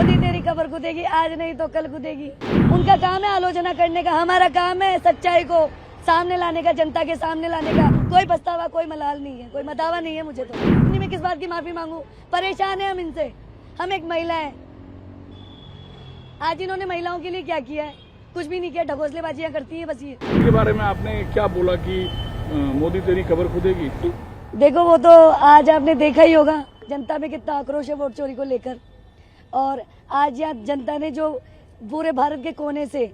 मोदी तेरी कबर खुदेगी, आज नहीं तो कल खुदेगी। उनका काम है आलोचना करने का, हमारा काम है सच्चाई को सामने लाने का, जनता के सामने लाने का। कोई पछतावा, कोई मलाल नहीं है, कोई मदावा नहीं है मुझे तो। इतनी मैं किस बात की माफी मांगू? परेशान है हम इनसे। हम एक महिला है, आज इन्होंने महिलाओं के लिए क्या किया है? कुछ भी नहीं किया, ढकोसलेबाजियां करती है बस। ये इसके बारे में आपने क्या बोला कि मोदी तेरी खबर खुदेगी? देखो, वो तो आज आपने देखा ही होगा जनता में कितना आक्रोश है वोट चोरी को लेकर। और आज यहाँ जनता ने जो पूरे भारत के कोने से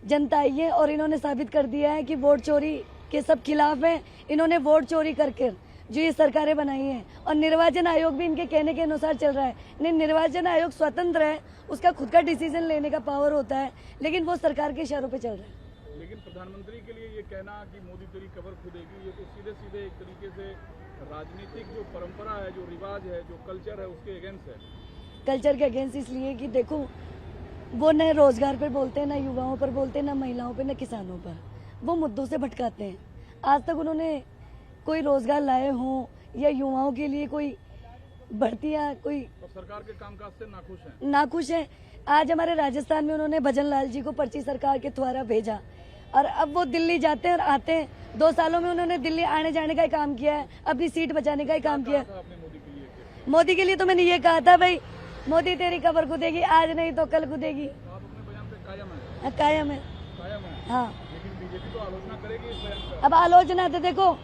जनता आई है और इन्होंने साबित कर दिया है कि वोट चोरी के सब खिलाफ है। इन्होंने वोट चोरी करके जो ये सरकारें बनाई हैं, और निर्वाचन आयोग भी इनके कहने के अनुसार चल रहा है। नहीं, निर्वाचन आयोग स्वतंत्र है, उसका खुद का डिसीजन लेने का पावर होता है, लेकिन वो सरकार के इशारों पे चल रहा है। लेकिन प्रधानमंत्री के लिए ये कहना कि मोदी तेरी खबर खुदेगी, ये तो सीधे सीधे एक तरीके से राजनीतिक जो परंपरा है, जो रिवाज है, जो कल्चर है, उसके अगेंस्ट है। कल्चर के अगेंस्ट इसलिए कि देखो, वो न रोजगार पर बोलते हैं, न युवाओं पर बोलते हैं, न महिलाओं पर, न किसानों पर। वो मुद्दों से भटकाते हैं। आज तक उन्होंने कोई रोजगार लाए हों या युवाओं के लिए कोई भर्तियां, कोई तो सरकार के कामकाज से नाखुश हैं। नाखुश है। आज हमारे राजस्थान में उन्होंने भजन लाल जी को पर्ची सरकार के द्वारा भेजा, और अब वो दिल्ली जाते हैं और आते हैं। 2 सालों में उन्होंने दिल्ली आने जाने का ही काम किया है, अपनी सीट बचाने का ही काम किया है। आपने मोदी के लिए तो मैंने ये कहा था, भाई मोदी तेरी खबर खुदेगी, आज नहीं तो कल खुदेगी। तो आप अपने बयान पे कायम है? कायम है। कायम है। हाँ, लेकिन बीजेपी तो आलोचना करेगी इस बयान का। अब आलोचना तो देखो,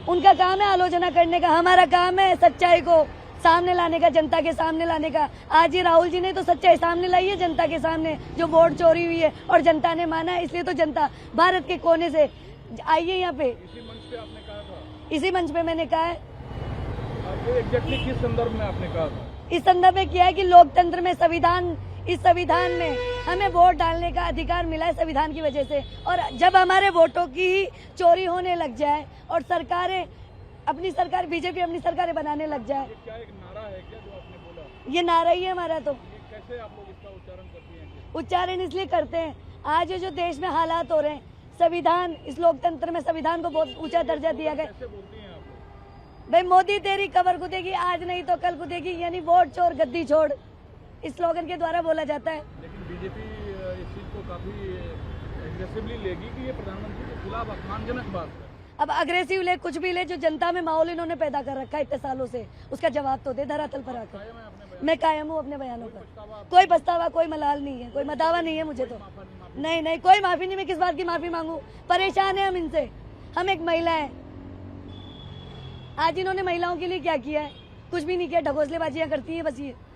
उनका काम है आलोचना करने का, हमारा काम है सच्चाई को सामने लाने का, जनता के सामने लाने का। आज ये राहुल जी ने तो सच्चाई सामने लाई है जनता के सामने, जो वोट चोरी हुई है और जनता ने माना है। इसलिए तो जनता भारत के कोने से आई है यहाँ पे। इसी मंच पे आपने कहा था? इसी मंच पे मैंने कहा है। आपको एग्जैक्टली किस संदर्भ में आपने कहा था? इस संदर्भ में किया है कि लोकतंत्र में इस संविधान में हमें वोट डालने का अधिकार मिला है संविधान की वजह से। और जब हमारे वोटों की ही चोरी होने लग जाए और सरकारें अपनी सरकार, बीजेपी अपनी सरकारें बनाने लग जाए। ये क्या एक नारा है क्या जो आपने बोला? ये नारा ही है हमारा। तो ये कैसे आप लोग इसका उच्चारण करती हैं? उच्चारण इसलिए करते हैं, आज ये जो देश में हालात हो रहे हैं, संविधान, इस लोकतंत्र में संविधान को बहुत ऊंचा दर्जा दिया गया। कैसे बोलती हैं आप लोग? भाई मोदी तेरी कबर खुदेगी, आज नहीं तो कल खुदेगी, यानी वोट चोर गद्दी छोड़, इस स्लोगन के द्वारा बोला जाता है। लेकिन बीजेपी इस चीज को काफी एग्रेसिवली लेगी कि ये प्रधानमंत्री के खिलाफ अपमानजनक बात है। अब अग्रेसिव ले, कुछ भी ले, जो जनता में माहौल इन्होंने पैदा कर रखा है इतने सालों से, उसका जवाब तो दे धरातल पर आकर। कायम है अपने बयान? मैं कायम हूँ अपने बयानों पर। कोई पछतावा, कोई मलाल नहीं है, कोई मदावा नहीं है मुझे तो। नहीं, कोई माफी नहीं। मैं किस बात की माफी मांगू? परेशान है हम इनसे। हम एक महिला है, आज इन्होंने महिलाओं के लिए क्या किया है? कुछ भी नहीं किया, ढकोसलेबाजियां करती है बस। ये